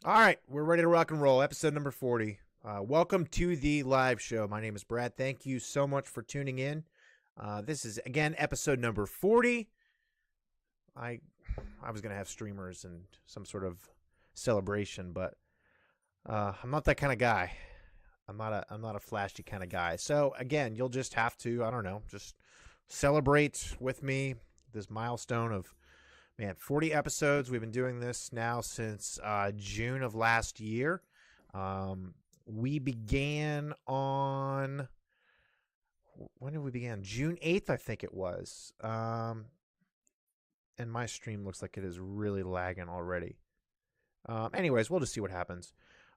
All right, we're ready to rock and roll. Episode number 40. Welcome to the live show. My name is Brad. Thank you so much for tuning in. This is, again, episode number 40. I was going to have streamers and some sort of celebration, but I'm not that kind of guy. I'm not a flashy kind of guy. So, again, you'll just have to, just celebrate with me this milestone of 40 episodes. We've been doing this now since June of last year. We began on, when did we begin? June 8th, I think it was. And my stream looks like it is really lagging already. Anyways, we'll just see what happens.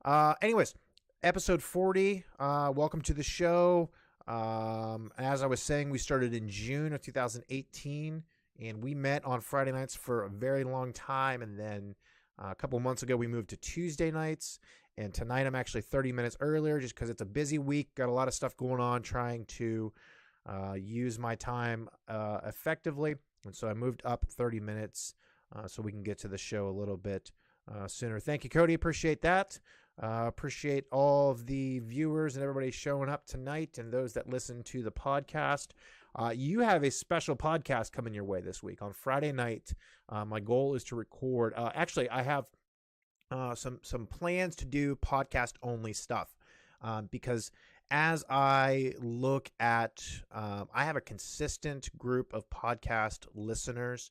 Anyways, episode 40, welcome to the show. As I was saying, we started in June of 2018. And we met on Friday nights for a very long time. And then a couple of months ago, we moved to Tuesday nights. And tonight, I'm actually 30 minutes earlier just because it's a busy week. Got a lot of stuff going on trying to use my time effectively. And so I moved up 30 minutes so we can get to the show a little bit sooner. Thank you, Cody. Appreciate that. Appreciate all of the viewers and everybody showing up tonight and those that listen to the podcast. You have a special podcast coming your way this week on Friday night. My goal is to record. Actually, I have some plans to do podcast only stuff because as I look at, I have a consistent group of podcast listeners.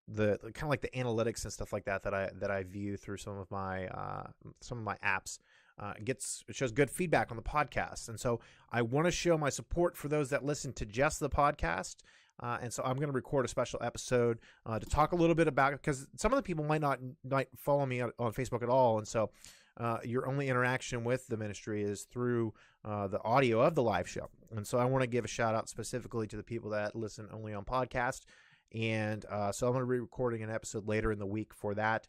The kind of like the analytics and stuff like that I view through some of my apps. It shows good feedback on the podcast. And so I want to show my support for those that listen to just the podcast. And so I'm going to record a special episode to talk a little bit about it because some of the people might follow me on Facebook at all. And so your only interaction with the ministry is through the audio of the live show. And so I want to give a shout out specifically to the people that listen only on podcast. And so I'm going to be recording an episode later in the week for that.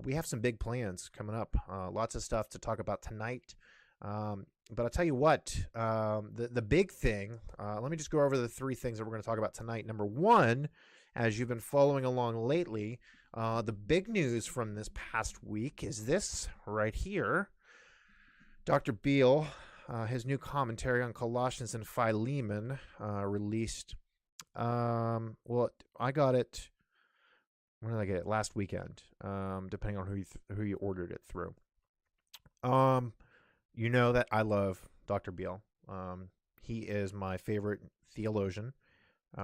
We have some big plans coming up, lots of stuff to talk about tonight. But I'll tell you what, the big thing, let me just go over the three things that we're going to talk about tonight. Number one, as you've been following along lately, the big news from this past week is this right here. Dr. Beale, his new commentary on Colossians and Philemon, released. Well, I got it. When did I get it? Last weekend, depending on who you ordered it through. You know that I love Dr. Beale. He is my favorite theologian.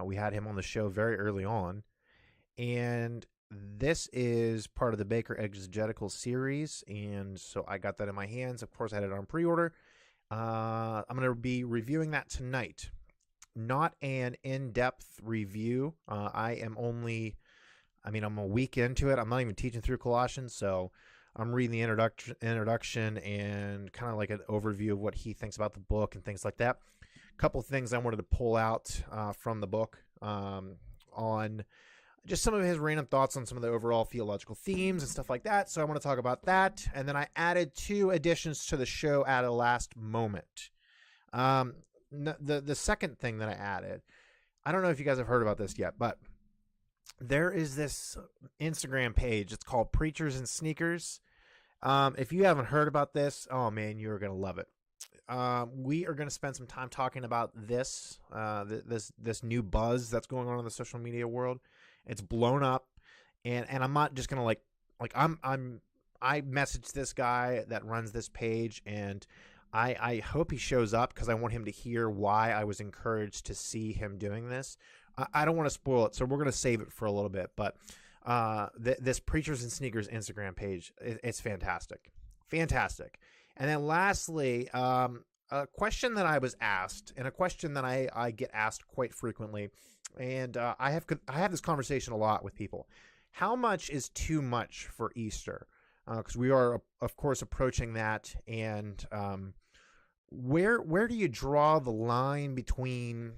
We had him on the show very early on. And this is part of the Baker Exegetical series. And so I got that in my hands. Of course, I had it on pre-order. I'm going to be reviewing that tonight. Not an in-depth review. I'm a week into it. I'm not even teaching through Colossians, so I'm reading the introduction and kind of like an overview of what he thinks about the book and things like that. A couple of things I wanted to pull out from the book on just some of his random thoughts on some of the overall theological themes and stuff like that. So I want to talk about that. And then I added 2 additions to the show at a last moment. The second thing that I added, I don't know if you guys have heard about this yet, but there is this Instagram page. It's called PreachersNSneakers. If you haven't heard about this, oh man, you're going to love it. We are going to spend some time talking about this new buzz that's going on in the social media world. It's blown up, and I'm not just going to I messaged this guy that runs this page, and I hope he shows up because I want him to hear why I was encouraged to see him doing this. I don't want to spoil it, so we're going to save it for a little bit. But this PreachersNSneakers Instagram page, it's fantastic. Fantastic. And then lastly, a question that I was asked, and a question that I get asked quite frequently, and I have this conversation a lot with people. How much is too much for Easter? Because we are, of course, approaching that, and where do you draw the line between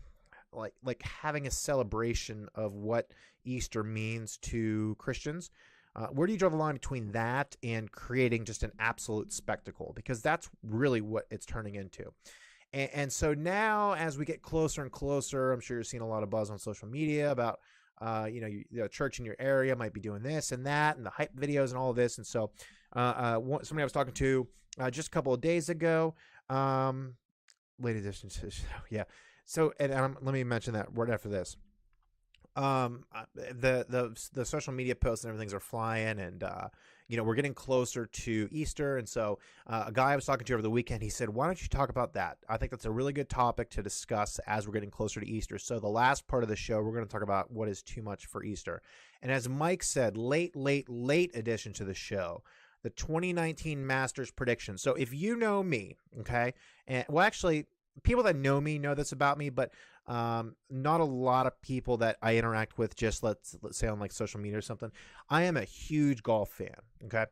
like having a celebration of what Easter means to Christians? Where do you draw the line between that and creating just an absolute spectacle? Because that's really what it's turning into. And so now, as we get closer and closer, I'm sure you're seeing a lot of buzz on social media about the church in your area might be doing this and that, and the hype videos and all of this. And so somebody I was talking to just a couple of days ago, late edition, yeah. So, and let me mention that right after this. The social media posts and everything's are flying, and we're getting closer to Easter. And so a guy I was talking to over the weekend, he said, why don't you talk about that? I think that's a really good topic to discuss as we're getting closer to Easter. So the last part of the show, we're going to talk about what is too much for Easter. And as Mike said, late addition to the show, the 2019 Masters prediction. So if you know me, okay, and well, actually, people that know me know this about me, but not a lot of people that I interact with, just let's say on like social media or something. I am a huge golf fan. Okay.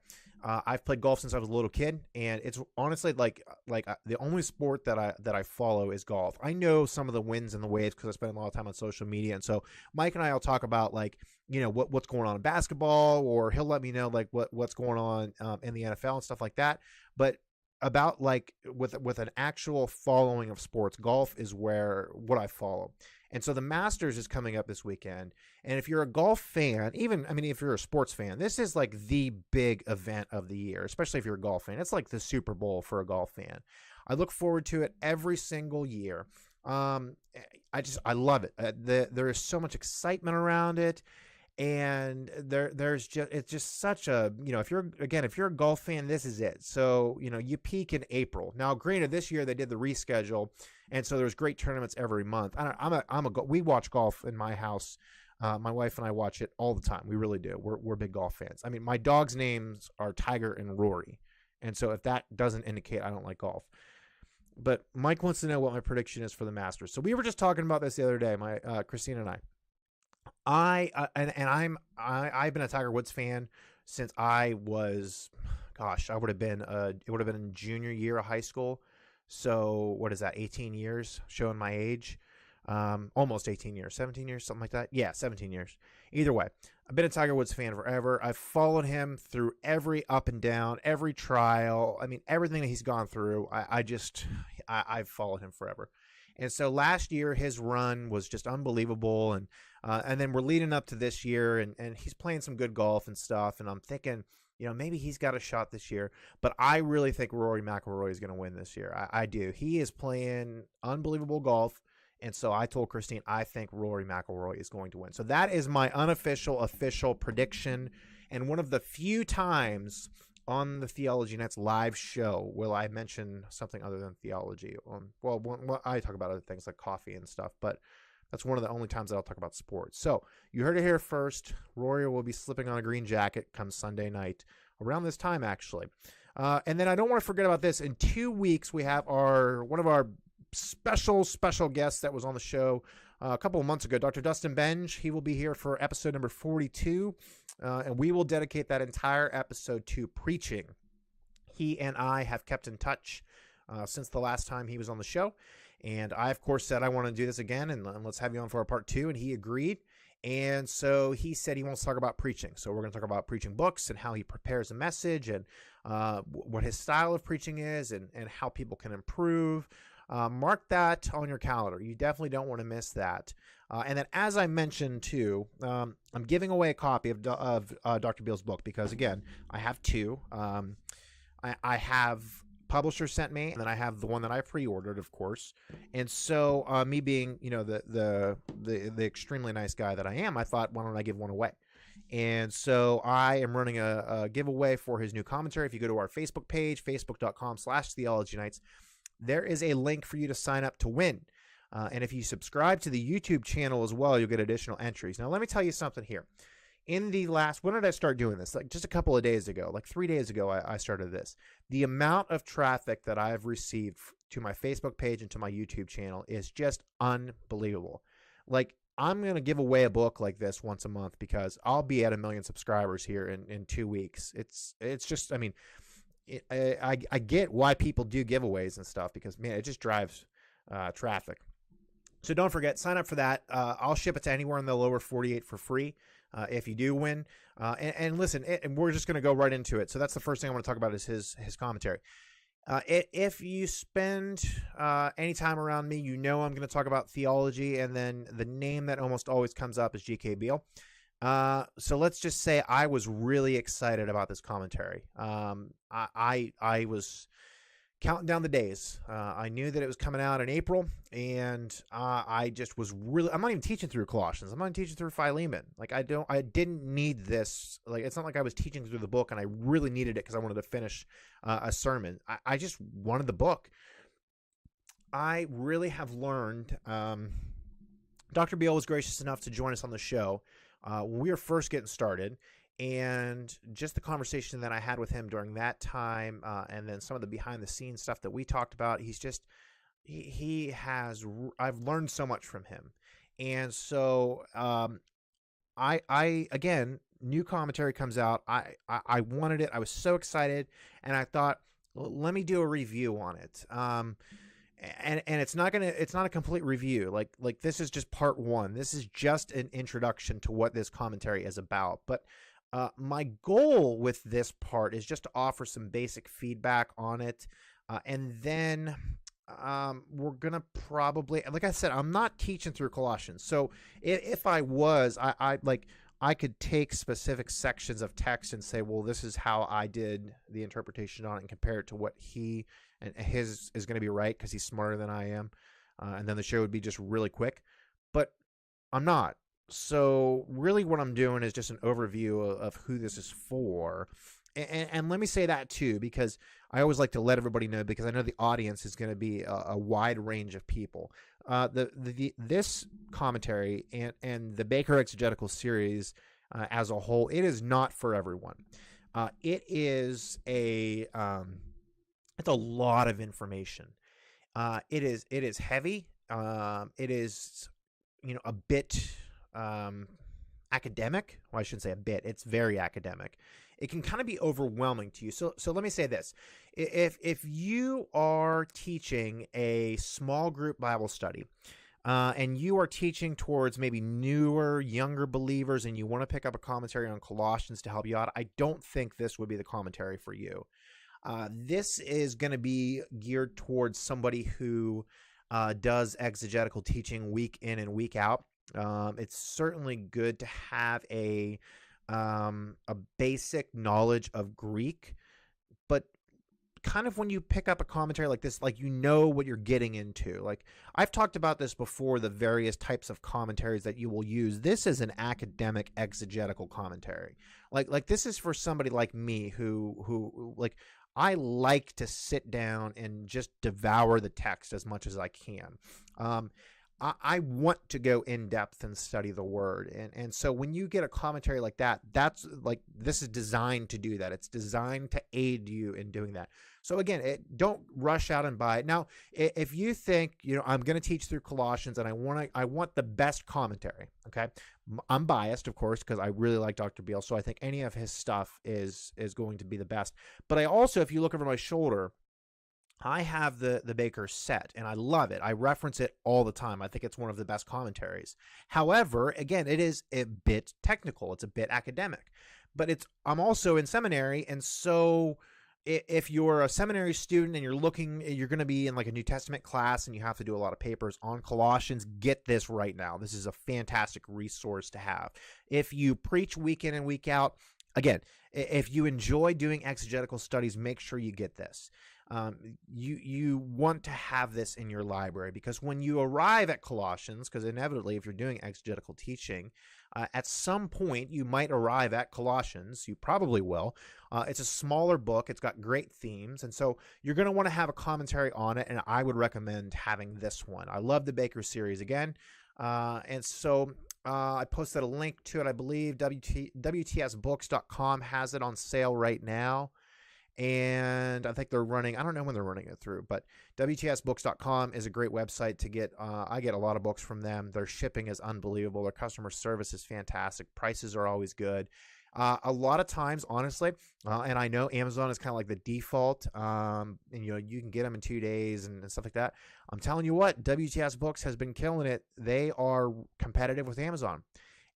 I've played golf since I was a little kid, and it's honestly like the only sport that I follow is golf. I know some of the wins and the waves because I spend a lot of time on social media. And so Mike and I will talk about like, what's going on in basketball, or he'll let me know like what's going on in the NFL and stuff like that. But about like with an actual following of sports, golf is what I follow. And so the Masters is coming up this weekend. And if you're a golf fan, if you're a sports fan, this is like the big event of the year, especially if you're a golf fan. It's like the Super Bowl for a golf fan. I look forward to it every single year. I love it. There is so much excitement around it. And it's just such a, if you're a golf fan, this is it. So, you peak in April. Now, granted, this year they did the reschedule, and so there's great tournaments every month. We watch golf in my house. My wife and I watch it all the time. We really do. We're big golf fans. I mean, my dog's names are Tiger and Rory. And so if that doesn't indicate I don't like golf. But Mike wants to know what my prediction is for the Masters. So we were just talking about this the other day, Christina and I. I've been a Tiger Woods fan since I was, it would have been in junior year of high school. So what is that? 18 years, showing my age. Almost 18 years, 17 years, something like that. Yeah, 17 years. Either way, I've been a Tiger Woods fan forever. I've followed him through every up and down, every trial. I mean, everything that he's gone through. I've followed him forever. And so last year, his run was just unbelievable. And then we're leading up to this year, and he's playing some good golf and stuff. And I'm thinking, maybe he's got a shot this year. But I really think Rory McIlroy is going to win this year. I do. He is playing unbelievable golf. And so I told Christine, I think Rory McIlroy is going to win. So that is my official prediction. And one of the few times on the Theology Nets live show will I mention something other than theology. I talk about other things like coffee and stuff, but that's one of the only times that I'll talk about sports. So you heard it here first. Rory will be slipping on a green jacket come Sunday night, around this time actually. And then I don't want to forget about this. In 2 weeks, we have one of our special guests that was on the show a couple of months ago, Dr. Dustin Benge. He will be here for episode number 42, and we will dedicate that entire episode to preaching. He and I have kept in touch since the last time he was on the show, and I, of course, said I want to do this again, and let's have you on for a part 2, and he agreed. And so he said he wants to talk about preaching. So we're going to talk about preaching books and how he prepares a message, and what his style of preaching is, and how people can improve. Mark that on your calendar. You definitely don't want to miss that. And then, as I mentioned too, I'm giving away a copy of Dr. Beale's book, because again, I have two. I have publisher sent me, and then I have the one that I pre-ordered, of course. And so, me being the extremely nice guy that I am, I thought, why don't I give one away? And so I am running a giveaway for his new commentary. If you go to our Facebook page, facebook.com/theologynights, there is a link for you to sign up to win. And if you subscribe to the YouTube channel as well, you'll get additional entries. Now, let me tell you something here. When did I start doing this? Like just a couple of days ago, like 3 days ago, I started this. The amount of traffic that I've received to my Facebook page and to my YouTube channel is just unbelievable. Like, I'm going to give away a book like this once a month because I'll be at 1 million subscribers here in 2 weeks. It's just, I mean, I get why people do giveaways and stuff, because man, it just drives traffic. So don't forget, sign up for that. I'll ship it to anywhere in the lower 48 for free if you do win. And listen, and we're just going to go right into it. So that's the first thing I want to talk about is his commentary. If you spend any time around me, you know I'm going to talk about theology, and then the name that almost always comes up is G.K. Beale. So let's just say I was really excited about this commentary. I was counting down the days. I knew that it was coming out in April, and I just was really. I'm not even teaching through Colossians. I'm not even teaching through Philemon. Like I didn't need this. Like it's not like I was teaching through the book, and I really needed it because I wanted to finish a sermon. I just wanted the book. I really have learned. Dr. Beale was gracious enough to join us on the show when we were first getting started. And just the conversation that I had with him during that time, and then some of the behind the scenes stuff that we talked about, I've learned so much from him. And so, I again, new commentary comes out. I wanted it. I was so excited, and I thought, well, let me do a review on it. And it's not a complete review. Like this is just part one. This is just an introduction to what this commentary is about. But my goal with this part is just to offer some basic feedback on it. And then we're going to probably, like I said, I'm not teaching through Colossians. So if I was, I could take specific sections of text and say, well, this is how I did the interpretation on it and compare it to what he and his is going to be right because he's smarter than I am. And then the show would be just really quick. But I'm not. So really what I'm doing is just an overview of who this is for. And let me say that too, because I always like to let everybody know, because I know the audience is going to be a wide range of people. This commentary and the Baker Exegetical series as a whole, it is not for everyone. It is it's a lot of information. It is heavy. It is, a bit academic. Well, I shouldn't say a bit. It's very academic. It can kind of be overwhelming to you. So let me say this. If you are teaching a small group Bible study, and you are teaching towards maybe newer, younger believers, and you want to pick up a commentary on Colossians to help you out, I don't think this would be the commentary for you. This is going to be geared towards somebody who does exegetical teaching week in and week out. It's certainly good to have a basic knowledge of Greek, but kind of when you pick up a commentary like this, like what you're getting into. Like I've talked about this before, the various types of commentaries that you will use. This is an academic exegetical commentary. Like this is for somebody like me who like I like to sit down and just devour the text as much as I can. I want to go in depth and study the word. And so when you get a commentary like that, that's like, this is designed to do that. It's designed to aid you in doing that. So again, don't rush out and buy it. Now, if you think, I'm going to teach through Colossians and I want the best commentary. Okay. I'm biased, of course, because I really like Dr. Beale. So I think any of his stuff is going to be the best. But I also, if you look over my shoulder, I have the Baker set, and I love it. I reference it all the time. I think it's one of the best commentaries. However, again, it is a bit technical. It's a bit academic. But I'm also in seminary, and so if you're a seminary student and you're going to be in like a New Testament class and you have to do a lot of papers on Colossians, get this right now. This is a fantastic resource to have. If you preach week in and week out, again, if you enjoy doing exegetical studies, make sure you get this. You want to have this in your library, because when you arrive at Colossians, because inevitably if you're doing exegetical teaching, at some point you might arrive at Colossians. You probably will. It's a smaller book. It's got great themes, and so you're going to want to have a commentary on it, and I would recommend having this one. I love the Baker series again, and so I posted a link to it. I believe WTSbooks.com has it on sale right now. And I think they're running, I don't know when they're running it through, but WTSbooks.com is a great website to get. I get a lot of books from them. Their shipping is unbelievable. Their customer service is fantastic. Prices are always good. A lot of times, honestly, and I know Amazon is kind of like the default, and you can get them in 2 days and stuff like that. I'm telling you what, WTS Books has been killing it. They are competitive with Amazon.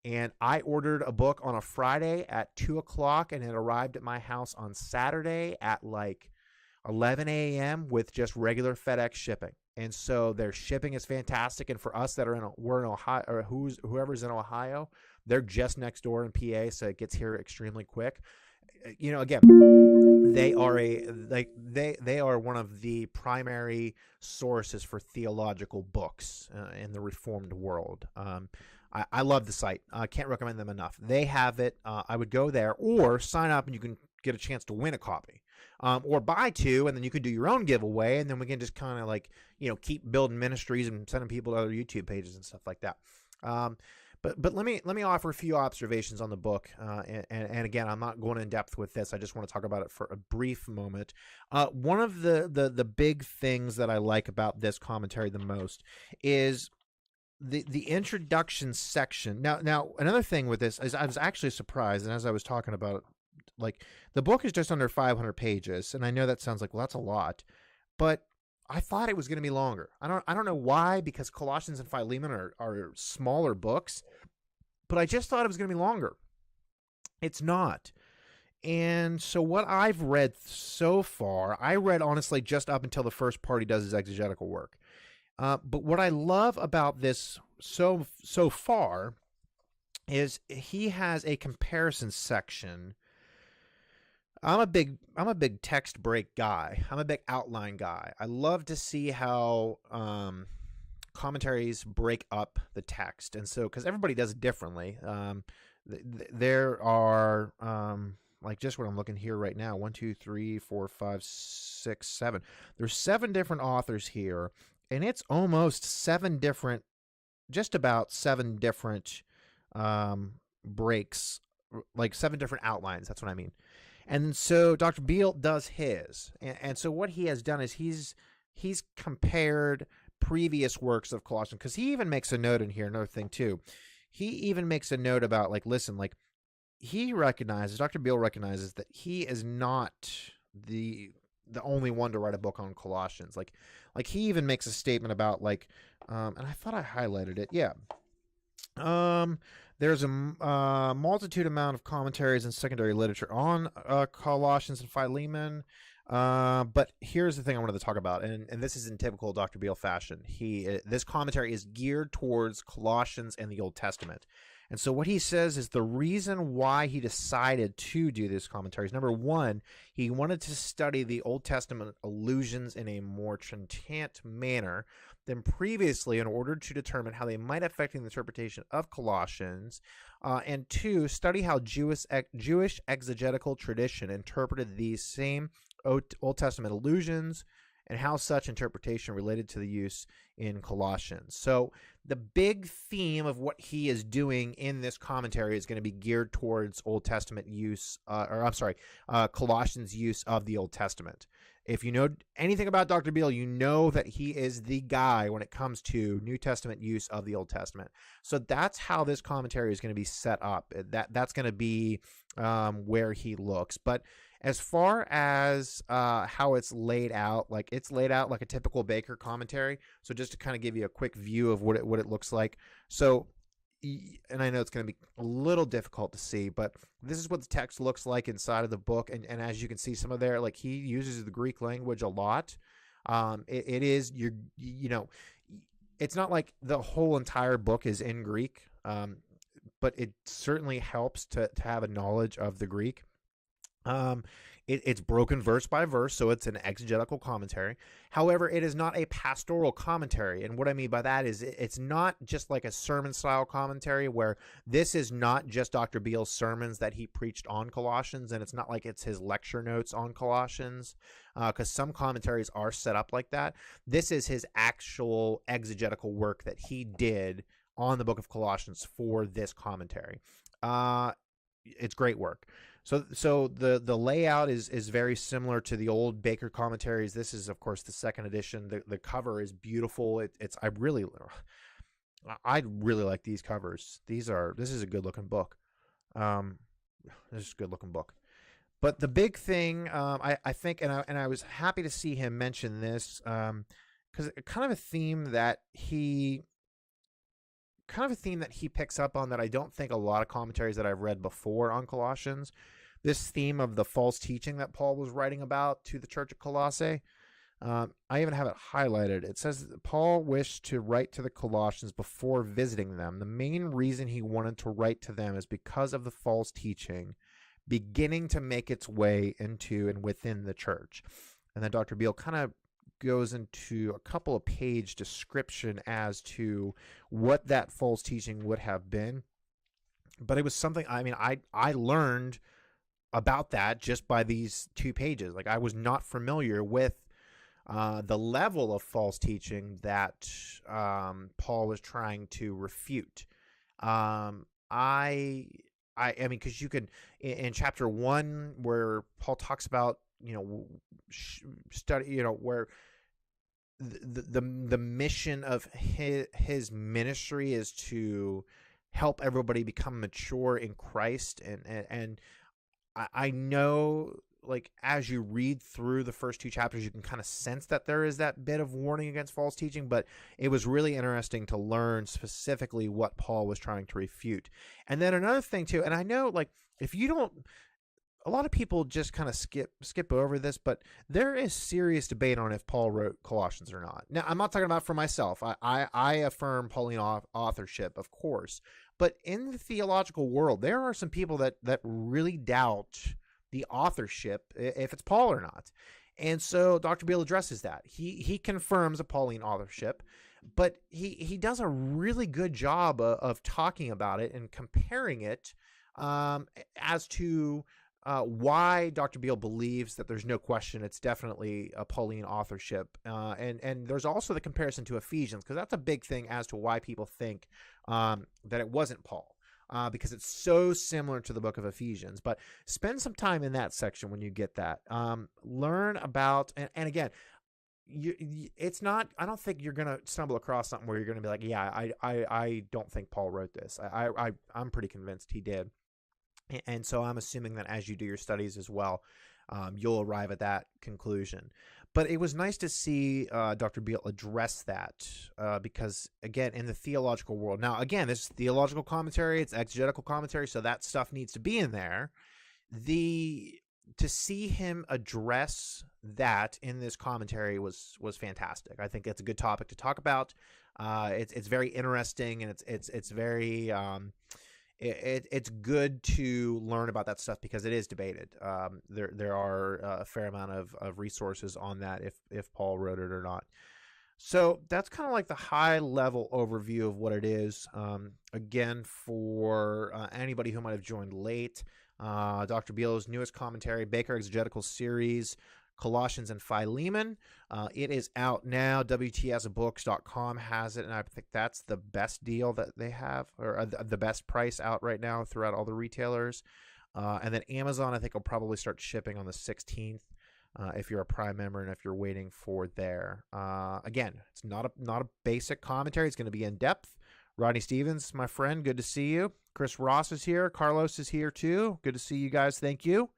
And I ordered a book on a Friday at 2:00, and it arrived at my house on Saturday at like 11 a.m. with just regular FedEx shipping. And so their shipping is fantastic. And for us that we're in Ohio, or whoever's in Ohio, they're just next door in PA, so it gets here extremely quick. Again, they are one of the primary sources for theological books in the Reformed world. I love the site. I can't recommend them enough. They have it. I would go there or sign up and you can get a chance to win a copy. Or buy two, and then you can do your own giveaway, and then we can just kind of keep building ministries and sending people to other YouTube pages and stuff like that. But let me offer a few observations on the book, and again, I'm not going in depth with this. I just want to talk about it for a brief moment. One of the big things that I like about this commentary the most is the introduction section. Now another thing with this is I was actually surprised, and as I was talking about it, like, the book is just under 500 pages, and I know that sounds like, well, that's a lot, but I thought it was going to be longer. I don't know why, because Colossians and Philemon are smaller books, but I just thought it was going to be longer. It's not. And so what I've read so far, I read honestly just up until the first part he does his exegetical work. But what I love about this so far is he has a comparison section. I'm a big text break guy. I'm a big outline guy. I love to see how commentaries break up the text, and so because everybody does it differently. There are like just what I'm looking here right now. 1, 2, 3, 4, 5, 6, 7. There's 7 different authors here, and it's almost 7 different, just about 7 different breaks, like 7 different outlines. That's what I mean. And so Dr. Beale does his. And so what he has done is he's compared previous works of Colossians, because he even makes a note in here, another thing too. He even makes a note about, like, listen, like, Dr. Beale recognizes that he is not the only one to write a book on Colossians. Like he even makes a statement about, like, and I thought I highlighted it. Yeah. There's a multitude amount of commentaries and secondary literature on Colossians and Philemon. But here's the thing I wanted to talk about, and this is in typical Dr. Beale fashion. This commentary is geared towards Colossians and the Old Testament. And so what he says is the reason why he decided to do this commentary is, number one, he wanted to study the Old Testament allusions in a more trenchant manner than previously in order to determine how they might affect the interpretation of Colossians, and 2, study how Jewish exegetical tradition interpreted these same Old Testament allusions and how such interpretation related to the use in Colossians. So the big theme of what he is doing in this commentary is going to be geared towards Old Testament use, Colossians' use of the Old Testament. If you know anything about Dr. Beale, you know that he is the guy when it comes to New Testament use of the Old Testament. So that's how this commentary is going to be set up. That's going to be where he looks. But as far as how it's laid out like a typical Baker commentary. So just to kind of give you a quick view of what it looks like. So, and I know it's going to be a little difficult to see, but this is what the text looks like inside of the book. And as you can see, some of there, like, he uses the Greek language a lot. It is, it's not like the whole entire book is in Greek, but it certainly helps to have a knowledge of the Greek. It's broken verse by verse, so it's an exegetical commentary. However, it is not a pastoral commentary, and what I mean by that is it's not just like a sermon-style commentary, where this is not just Dr. Beale's sermons that he preached on Colossians, and it's not like it's his lecture notes on Colossians, because some commentaries are set up like that. This is his actual exegetical work that he did on the book of Colossians for this commentary. It's great work. So the layout is very similar to the old Baker commentaries. This is, of course, the second edition. The cover is beautiful. I really like these covers. This is a good looking book. This is a good looking book. But the big thing, I think, and I was happy to see him mention this, because kind of a theme that he picks up on that I don't think a lot of commentaries that I've read before on Colossians. this theme of the false teaching that Paul was writing about to the church of Colossae. I even have it highlighted. It says that Paul wished to write to the Colossians before visiting them. The main reason he wanted to write to them is because of the false teaching beginning to make its way into and within the church. And then Dr. Beale kind of goes into a couple of page description as to what that false teaching would have been. But it was something, I learned about that just by these 2 pages. Like, I was not familiar with the level of false teaching that Paul was trying to refute. Because you can, in chapter 1, where Paul talks about, study, where the mission of his ministry is to help everybody become mature in Christ, and I know, like, as you read through the first 2 chapters, you can kind of sense that there is that bit of warning against false teaching, but it was really interesting to learn specifically what Paul was trying to refute. And then another thing too, and I know, like, if you don't, a lot of people just kind of skip over this, but there is serious debate on if Paul wrote Colossians or not. Now, I'm not talking about for myself. I affirm Pauline authorship, of course, but in the theological world, there are some people that really doubt the authorship, if it's Paul or not. And so Dr. Beale addresses that. He confirms a Pauline authorship, but he does a really good job of talking about it and comparing it as to why Dr. Beale believes that there's no question it's definitely a Pauline authorship. And there's also the comparison to Ephesians, because that's a big thing as to why people think that it wasn't Paul. Because it's so similar to the book of Ephesians. But spend some time in that section when you get that. Learn about, and again, it's not, I don't think you're going to stumble across something where you're going to be like, yeah, I don't think Paul wrote this. I'm pretty convinced he did. And so I'm assuming that as you do your studies as well, you'll arrive at that conclusion. But it was nice to see Dr. Beale address that because, again, in the theological world, now, again, this is theological commentary, it's exegetical commentary, so that stuff needs to be in there. To see him address that in this commentary was fantastic. I think that's a good topic to talk about. It's very interesting, and it's very it's good to learn about that stuff because it is debated. There are a fair amount of resources on that if Paul wrote it or not. So that's kind of like the high level overview of what it is. Again, for anybody who might have joined late, Dr. Beale's newest commentary, Baker Exegetical Series, Colossians and Philemon. It is out now. WTSbooks.com has it, and I think that's the best deal that they have, or the best price out right now throughout all the retailers. And then Amazon, I think, will probably start shipping on the 16th if you're a Prime member and if you're waiting for there. Again, it's not a basic commentary. It's going to be in depth. Rodney Stevens, my friend, good to see you. Chris Ross is here. Carlos is here too. Good to see you guys. Thank you.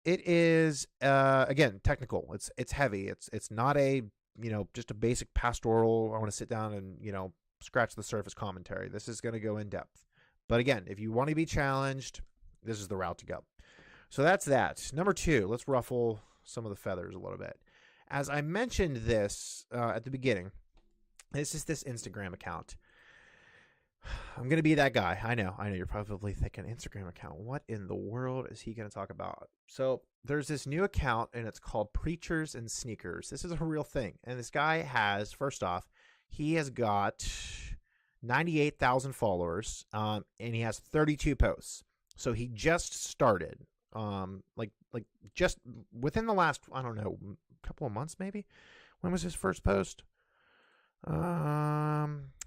It is again technical. It's heavy. It's not a just a basic pastoral. I want to sit down and scratch the surface commentary. This is going to go in depth. But again, if you want to be challenged, this is the route to go. So that's that. Number 2, let's ruffle some of the feathers a little bit. As I mentioned this at the beginning, this is this Instagram account. I'm going to be that guy. I know. You're probably thinking, Instagram account, what in the world is he going to talk about? So there's this new account, and it's called PreachersNSneakers. This is a real thing. And this guy has, first off, he has got 98,000 followers, and he has 32 posts. So he just started, like just within the last, I don't know, couple of months maybe. When was his first post?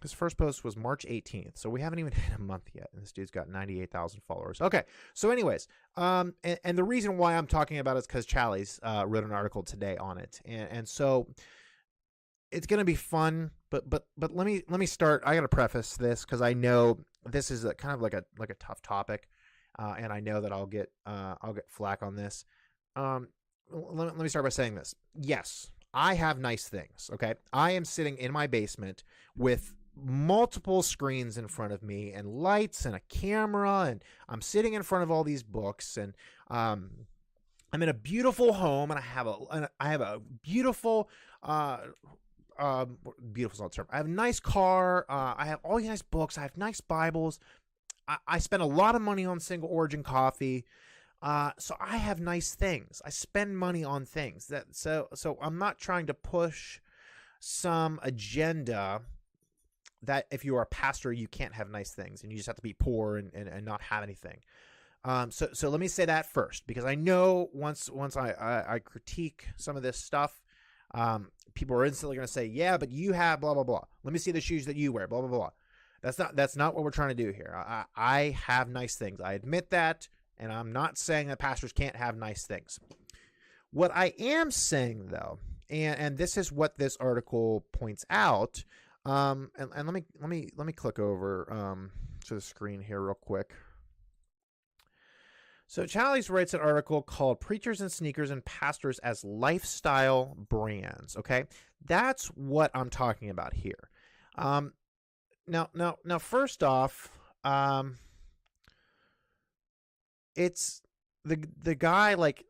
His first post was March 18th, so we haven't even hit a month yet, and this dude's got 98,000 followers. Okay, so anyways, and the reason why I'm talking about it is because Challies wrote an article today on it, and so it's gonna be fun. But let me start. I gotta preface this because I know this is kind of like a tough topic, and I know that I'll get flack on this. Let me start by saying this. Yes, I have nice things, okay? I am sitting in my basement with multiple screens in front of me and lights and a camera, and I'm sitting in front of all these books, and I'm in a beautiful home, and I have a beautiful beautiful is not the term. I have a nice car. I have all these nice books. I have nice Bibles. I spend a lot of money on single origin coffee. So I have nice things. I spend money on things so I'm not trying to push some agenda that if you are a pastor, you can't have nice things and you just have to be poor and not have anything. So let me say that first, because I know once I critique some of this stuff, people are instantly going to say, yeah, but you have blah, blah, blah. Let me see the shoes that you wear, blah, blah, blah. That's not what we're trying to do here. I have nice things. I admit that. And I'm not saying that pastors can't have nice things. What I am saying, though, and this is what this article points out, and let me click over to the screen here real quick. So Challies writes an article called "Preachers and Sneakers and Pastors as Lifestyle Brands." Okay, that's what I'm talking about here. Now, first off, it's the guy, like,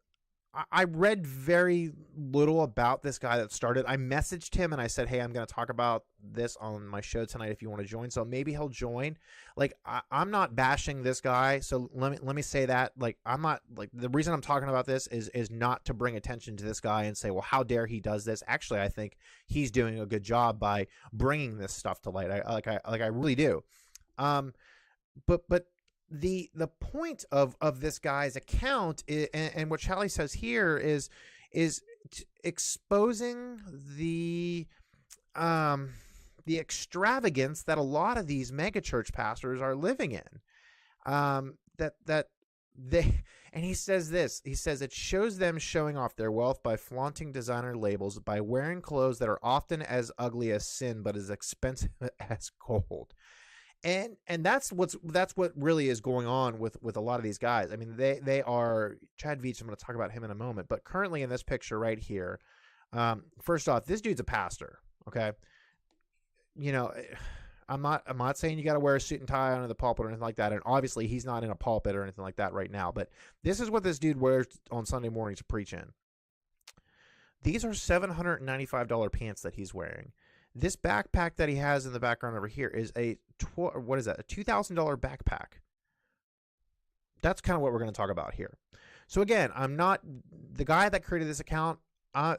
I read very little about this guy that started. I messaged him and I said, hey, I'm going to talk about this on my show tonight if you want to join. So maybe he'll join. Like, I'm not bashing this guy. So let me say that. Like, I'm not, like, the reason I'm talking about this is not to bring attention to this guy and say, well, how dare he does this? Actually, I think he's doing a good job by bringing this stuff to light. I really do. But the point of this guy's account and what Challies says here is exposing the extravagance that a lot of these megachurch pastors are living in. And he says this. He says it shows them showing off their wealth by flaunting designer labels, by wearing clothes that are often as ugly as sin but as expensive as gold. And that's what really is going on with a lot of these guys. I mean, they are Chad Veach. I'm going to talk about him in a moment, but currently in this picture right here, first off, this dude's a pastor. Okay, you know, I'm not saying you got to wear a suit and tie under the pulpit or anything like that. And obviously, he's not in a pulpit or anything like that right now. But this is what this dude wears on Sunday morning to preach in. These are $795 pants that he's wearing. This backpack that he has in the background over here is a $2,000 backpack. That's kind of what we're going to talk about here. So again, I'm not the guy that created this account.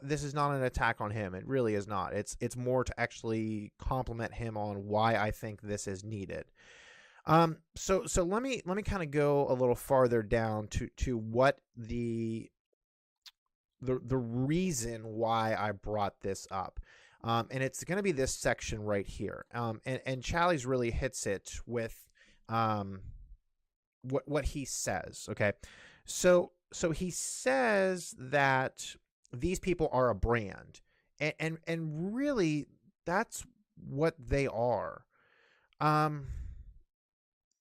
This is not an attack on him. It really is not. It's more to actually compliment him on why I think this is needed. So let me kind of go a little farther down to what the reason why I brought this up. And it's going to be this section right here. And Challies really hits it with what he says. Okay, so he says that these people are a brand, and really that's what they are.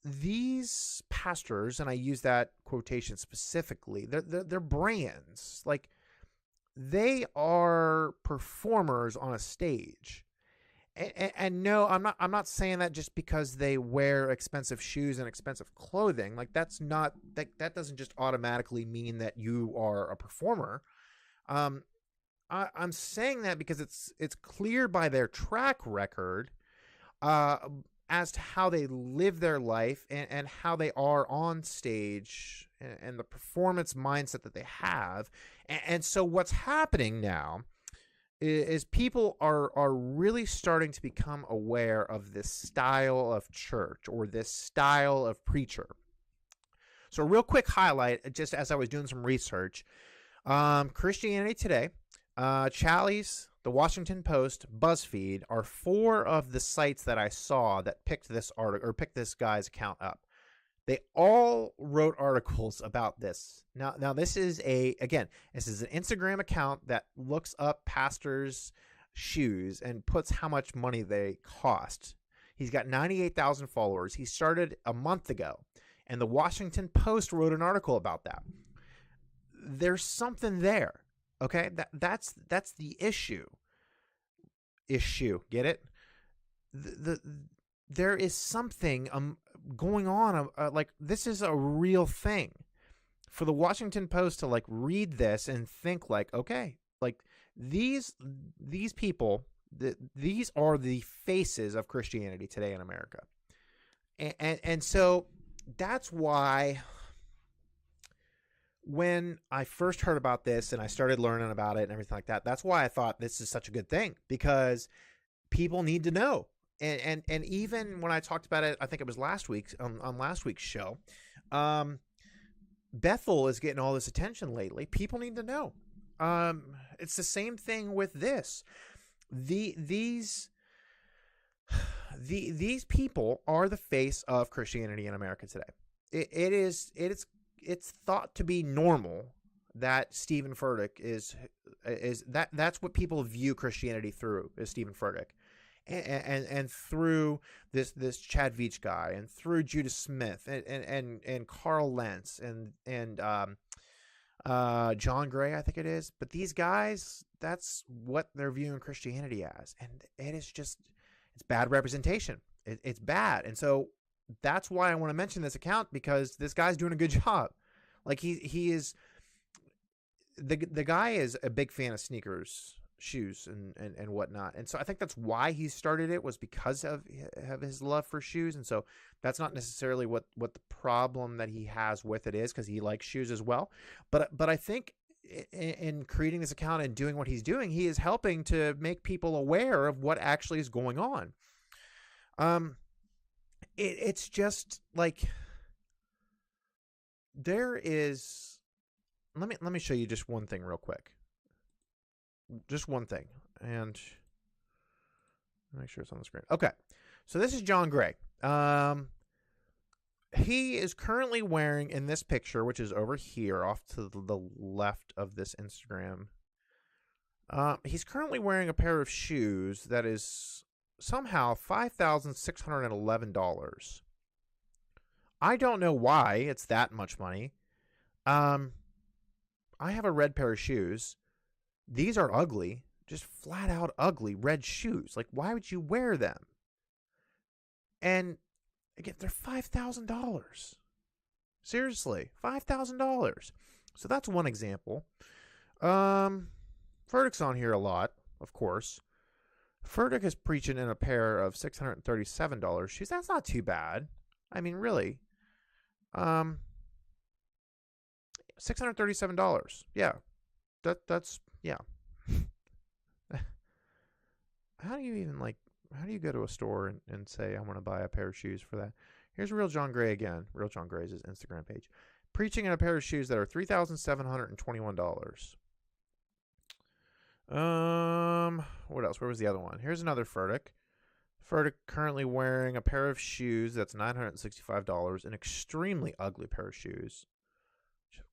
These pastors, and I use that quotation specifically, they're brands. Like, they are performers on a stage. And no, I'm not saying that just because they wear expensive shoes and expensive clothing. Like, that doesn't just automatically mean that you are a performer. I'm saying that because it's clear by their track record as to how they live their life and how they are on stage and the performance mindset that they have. And so what's happening now is people are really starting to become aware of this style of church or this style of preacher. So a real quick highlight, just as I was doing some research, Christianity Today, Challies, The Washington Post, BuzzFeed are four of the sites that I saw that picked this article or picked this guy's account up. They all wrote articles about this. Now this is an Instagram account that looks up pastors' shoes and puts how much money they cost. He's got 98,000 followers. He started a month ago, and the Washington Post wrote an article about that. There's something there. Okay? That's the issue. Get it? the there is something going on. Like, this is a real thing. For the Washington Post to like read this and think like, okay, like these people, these are the faces of Christianity today in America, and so that's why when I first heard about this and I started learning about it and everything like that, that's why I thought this is such a good thing, because people need to know. And even when I talked about it, I think it was last week on last week's show, Bethel is getting all this attention lately. People need to know. It's the same thing with this. These people are the face of Christianity in America today. It's thought to be normal that Stephen Furtick is that's what people view Christianity through, is Stephen Furtick. And through this Chad Veach guy, and through Judah Smith and Carl Lentz and John Gray, I think it is. But these guys, that's what they're viewing Christianity as, and it's bad representation. It's bad, and so that's why I want to mention this account, because this guy's doing a good job. Like he is the guy is a big fan of sneakers, shoes and whatnot, and so I think that's why he started it, was because of his love for shoes. And so that's not necessarily what the problem that he has with it is, because he likes shoes as well. But I think in creating this account and doing what he's doing, he is helping to make people aware of what actually is going on. It's just like there is. Let me show you just one thing real quick. Just one thing, and make sure it's on the screen. Okay, so this is John Gray. He is currently wearing, in this picture, which is over here off to the left of this Instagram, he's currently wearing a pair of shoes that is somehow $5,611. I don't know why it's that much money. I have a red pair of shoes. These are ugly, just flat out ugly red shoes. Like, why would you wear them? And again, they're $5,000. Seriously, $5,000. So that's one example. Furtick's on here a lot, of course. Furtick is preaching in a pair of $637 shoes. That's not too bad. I mean, really. $637. Yeah. That's yeah. How do you go to a store and say, I want to buy a pair of shoes for that? Here's Real John Gray again. Real John Gray is his Instagram page. Preaching in a pair of shoes that are $3,721. What else? Where was the other one? Here's another Furtick. Furtick currently wearing a pair of shoes that's $965. An extremely ugly pair of shoes.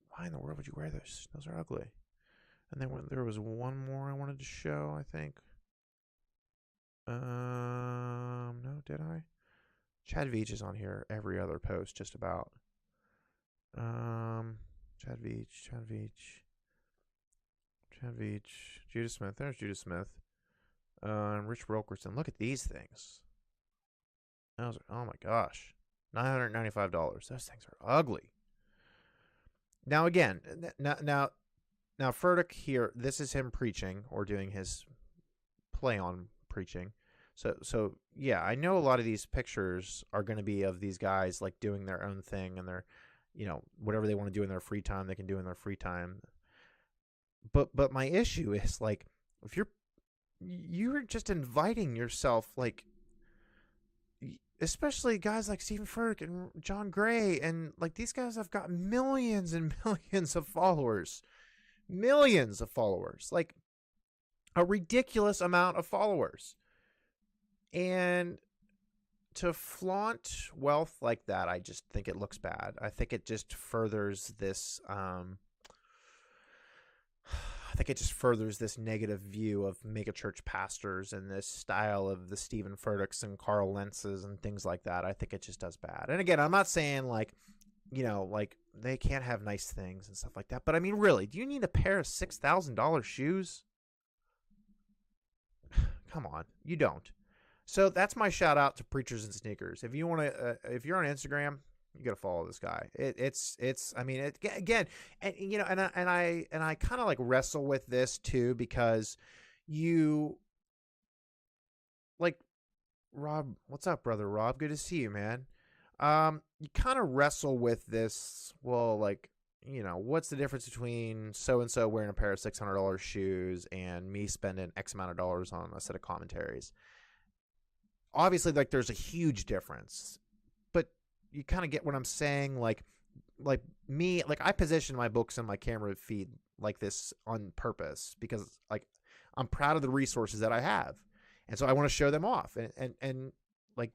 Why in the world would you wear those? Those are ugly. And then there was one more I wanted to show, I think. No, did I? Chad Veach is on here every other post, just about. Chad Veach. Judah Smith. There's Judah Smith. Rich Wilkerson. Look at these things. Oh my gosh. $995. Those things are ugly. Now again, now Furtick here, this is him preaching or doing his play on preaching. So yeah, I know a lot of these pictures are going to be of these guys like doing their own thing, and they're, whatever they want to do in their free time, they can do in their free time. But my issue is, like, if you're just inviting yourself, like, especially guys like Stephen Furtick and John Gray, and like these guys have got millions and millions of followers. Millions of followers. Like, a ridiculous amount of followers. And to flaunt wealth like that, I just think it looks bad. I think it just furthers this negative view of megachurch pastors and this style of the Stephen Furticks and Carl Lentzes and things like that. I think it just does bad. And again, I'm not saying like they can't have nice things and stuff like that. But I mean, really, do you need a pair of $6,000 shoes? Come on, you don't. So that's my shout out to Preachers and Sneakers. If you want to, if you're on Instagram, you got to follow this guy. It's. I mean, again, and I kind of like wrestle with this too, because you like Rob. What's up, brother Rob? Good to see you, man. You kind of wrestle with this. Well, like, what's the difference between so and so wearing a pair of $600 shoes and me spending X amount of dollars on a set of commentaries? Obviously, like, there's a huge difference, but you kind of get what I'm saying. Like me, like, I position my books in my camera feed like this on purpose because, like, I'm proud of the resources that I have, and so I want to show them off. And like,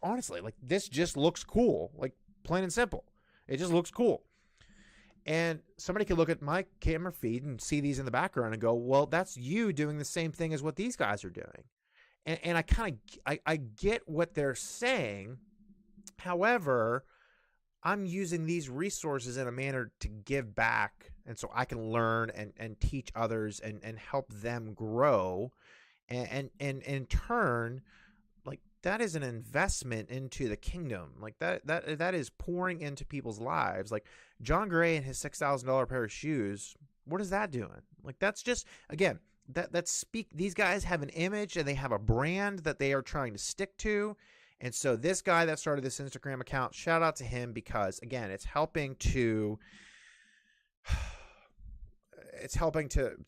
honestly, like, this just looks cool, like, plain and simple. It just looks cool. And somebody could look at my camera feed and see these in the background and go, well, that's you doing the same thing as what these guys are doing. And I kind of, I get what they're saying. However, I'm using these resources in a manner to give back. And so I can learn and teach others and help them grow. And in turn, like, that is an investment into the kingdom. Like, that is pouring into people's lives. Like, John Gray and his $6,000 pair of shoes, what is that doing? Like, that's just, again, these guys have an image and they have a brand that they are trying to stick to. And so this guy that started this Instagram account, shout out to him, because again, it's helping to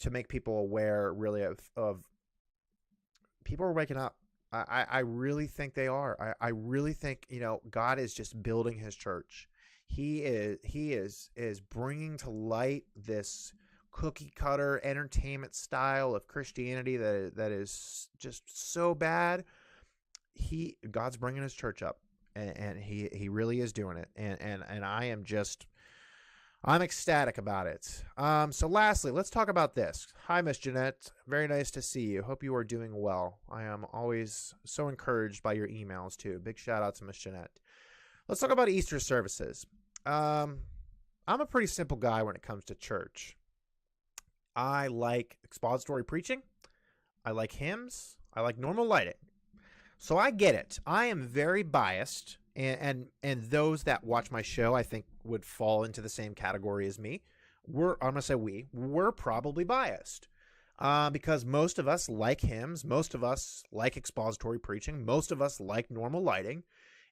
make people aware, really, of people are waking up. I really think they are. I really think, God is just building his church. He is bringing to light this cookie cutter entertainment style of Christianity that is just so bad. God's bringing his church up, and he really is doing it. And I'm ecstatic about it. So lastly, let's talk about this. Hi, Miss Jeanette. Very nice to see you. Hope you are doing well. I am always so encouraged by your emails too. Big shout out to Miss Jeanette. Let's talk about Easter services. I'm a pretty simple guy when it comes to church. I like expository preaching. I like hymns. I like normal lighting. So I get it. I am very biased, and those that watch my show, I think, would fall into the same category as me. I'm going to say we're probably biased because most of us like hymns. Most of us like expository preaching. Most of us like normal lighting.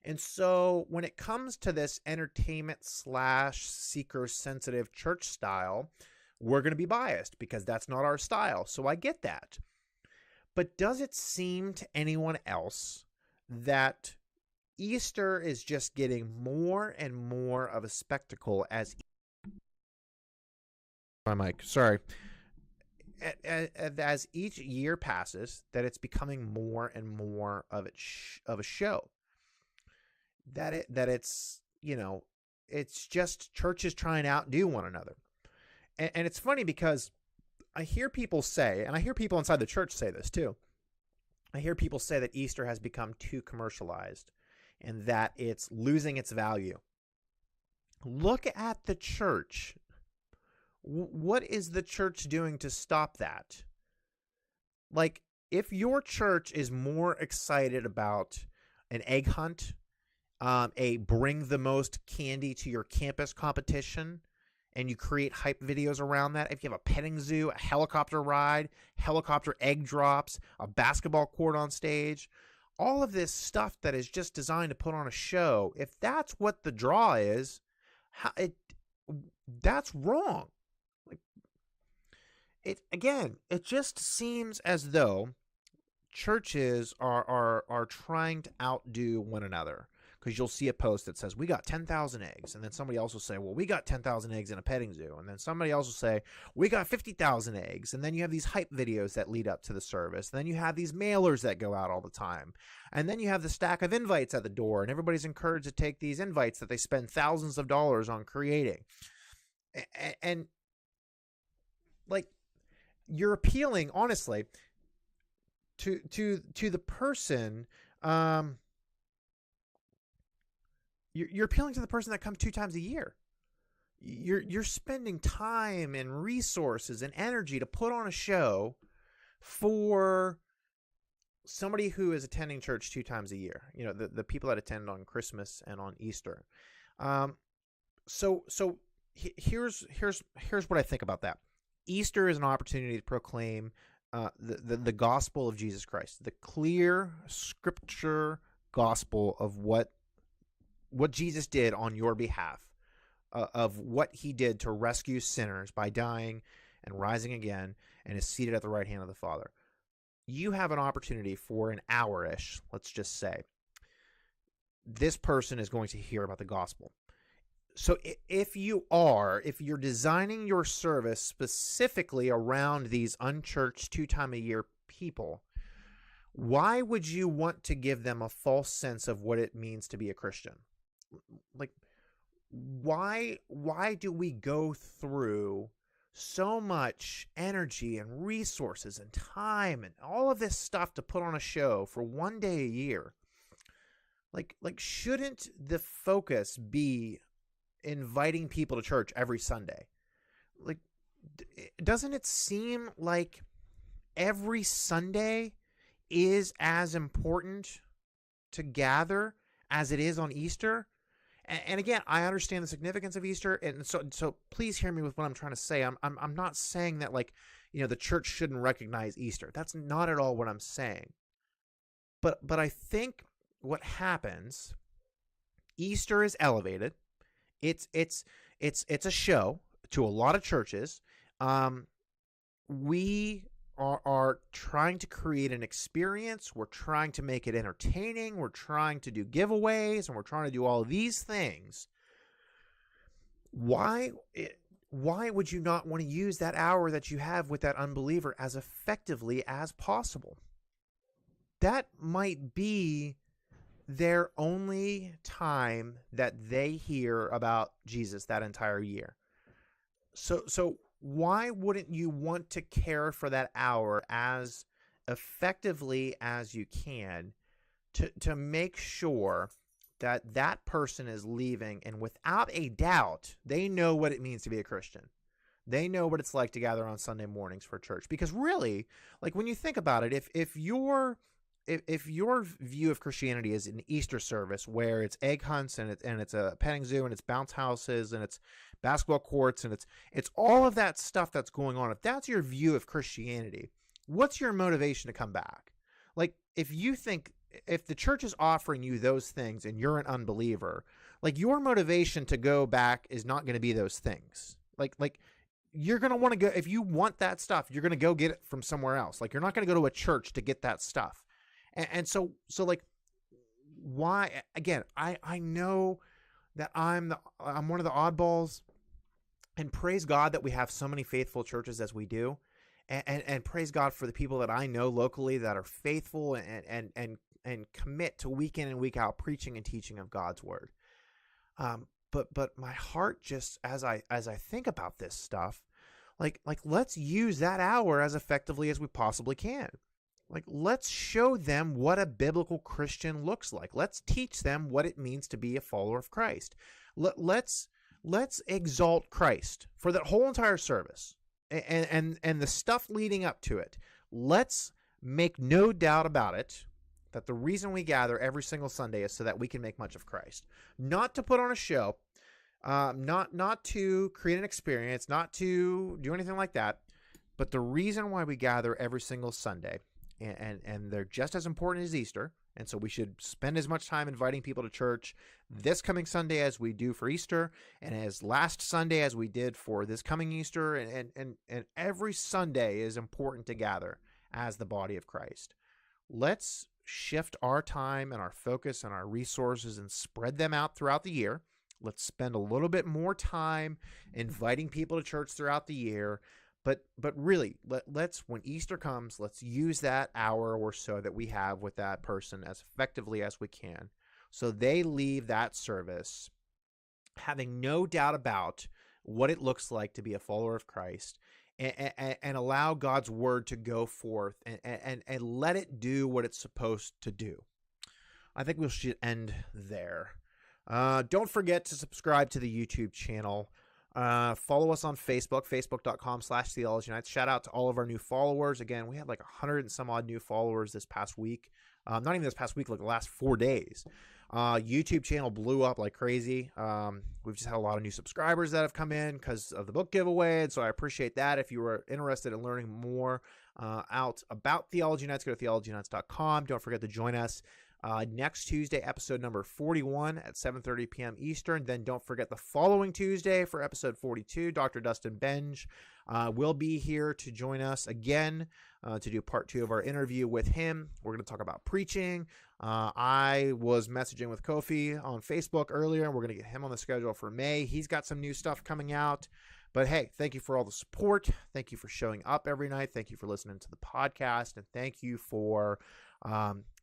And so when it comes to this entertainment / seeker-sensitive church style, we're going to be biased because that's not our style. So I get that. But does it seem to anyone else that Easter is just getting more and more of a spectacle as my mic, sorry, as each year passes, that it's becoming more and more of a show? That it's it's just churches trying to outdo one another. And it's funny because I hear people say, and I hear people inside the church say this too, I hear people say that Easter has become too commercialized and that it's losing its value. Look at the church. What is the church doing to stop that? Like, if your church is more excited about an egg hunt, a bring the most candy to your campus competition, and you create hype videos around that, if you have a petting zoo, a helicopter ride, helicopter egg drops, a basketball court on stage, all of this stuff that is just designed to put on a show, if that's what the draw is, that's wrong. Like, it just seems as though churches are trying to outdo one another. Because you'll see a post that says, we got 10,000 eggs. And then somebody else will say, well, we got 10,000 eggs in a petting zoo. And then somebody else will say, we got 50,000 eggs. And then you have these hype videos that lead up to the service. And then you have these mailers that go out all the time. And then you have the stack of invites at the door. And everybody's encouraged to take these invites that they spend thousands of dollars on creating. And like, you're appealing, honestly, to the person. You're appealing to the person that comes 2 times a year. You're spending time and resources and energy to put on a show for somebody who is attending church 2 times a year, the people that attend on Christmas and on Easter. So here's what I think about that. Easter is an opportunity to proclaim the gospel of Jesus Christ, the clear scripture gospel of what Jesus did on your behalf, of what he did to rescue sinners by dying and rising again, and is seated at the right hand of the Father. You have an opportunity for an hour-ish, let's just say. This person is going to hear about the gospel. So if you're designing your service specifically around these unchurched 2-time-a-year people, why would you want to give them a false sense of what it means to be a Christian? Like, why do we go through so much energy and resources and time and all of this stuff to put on a show for one day a year? Like shouldn't the focus be inviting people to church every Sunday? Like, doesn't it seem like every Sunday is as important to gather as it is on Easter? And again, I understand the significance of Easter, and so please hear me with what I'm trying to say. I'm not saying that, like, the church shouldn't recognize Easter. That's not at all what I'm saying. But I think what happens, Easter is elevated. It's a show to a lot of churches. We are trying to create an experience. We're trying to make it entertaining. We're trying to do giveaways, and we're trying to do all of these things. Why would you not want to use that hour that you have with that unbeliever as effectively as possible? That might be their only time that they hear about Jesus that entire year. So why wouldn't you want to care for that hour as effectively as you can to make sure that that person is leaving, and without a doubt, they know what it means to be a Christian. They know what it's like to gather on Sunday mornings for church. Because really, like, when you think about it, if your view of Christianity is an Easter service where it's egg hunts and it's a petting zoo and it's bounce houses and it's basketball courts and it's all of that stuff that's going on, if that's your view of Christianity, what's your motivation to come back? Like, if the church is offering you those things and you're an unbeliever, like, your motivation to go back is not going to be those things. Like you're going to want to go, if you want that stuff, you're going to go get it from somewhere else. Like, you're not going to go to a church to get that stuff. And so like, why? Again, I know that I'm one of the oddballs, and praise God that we have so many faithful churches as we do, and praise God for the people that I know locally that are faithful and commit to week in and week out preaching and teaching of God's word. But my heart, just as I think about this stuff, like let's use that hour as effectively as we possibly can. Like, let's show them what a biblical Christian looks like. Let's teach them what it means to be a follower of Christ. Let's exalt Christ for that whole entire service and the stuff leading up to it. Let's make no doubt about it that the reason we gather every single Sunday is so that we can make much of Christ. Not to put on a show, not to create an experience, not to do anything like that, but the reason why we gather every single Sunday, and they're just as important as Easter, and so we should spend as much time inviting people to church this coming Sunday as we do for Easter, and as last Sunday as we did for this coming Easter, and every Sunday is important to gather as the body of Christ. Let's shift our time and our focus and our resources and spread them out throughout the year. Let's spend a little bit more time inviting people to church throughout the year. But really, let's, when Easter comes, let's use that hour or so that we have with that person as effectively as we can, so they leave that service having no doubt about what it looks like to be a follower of Christ, and allow God's word to go forth and let it do what it's supposed to do. I think we should end there. Don't forget to subscribe to the YouTube channel. Follow us on Facebook, facebook.com/Theology Nights. Shout out to all of our new followers. Again, we had like 100 and some odd new followers this past week. Not even this past week, like the last 4 days. YouTube channel blew up like crazy. We've just had a lot of new subscribers that have come in because of the book giveaway, and so I appreciate that. If you were interested in learning more out about Theology Nights, go to theologynights.com. Don't forget to join us next Tuesday, episode number 41 at 7:30 p.m. Eastern. Then don't forget the following Tuesday for episode 42, Dr. Dustin Benge will be here to join us again to do part 2 of our interview with him. We're going to talk about preaching. I was messaging with Kofi on Facebook earlier, and we're going to get him on the schedule for May. He's got some new stuff coming out. But hey, thank you for all the support. Thank you for showing up every night. Thank you for listening to the podcast. And thank you for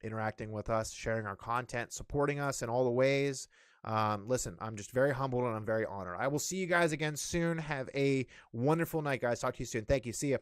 interacting with us, sharing our content, supporting us in all the ways. Listen, I'm just very humbled and I'm very honored. I will see you guys again soon. Have a wonderful night, guys. Talk to you soon. Thank you. See ya.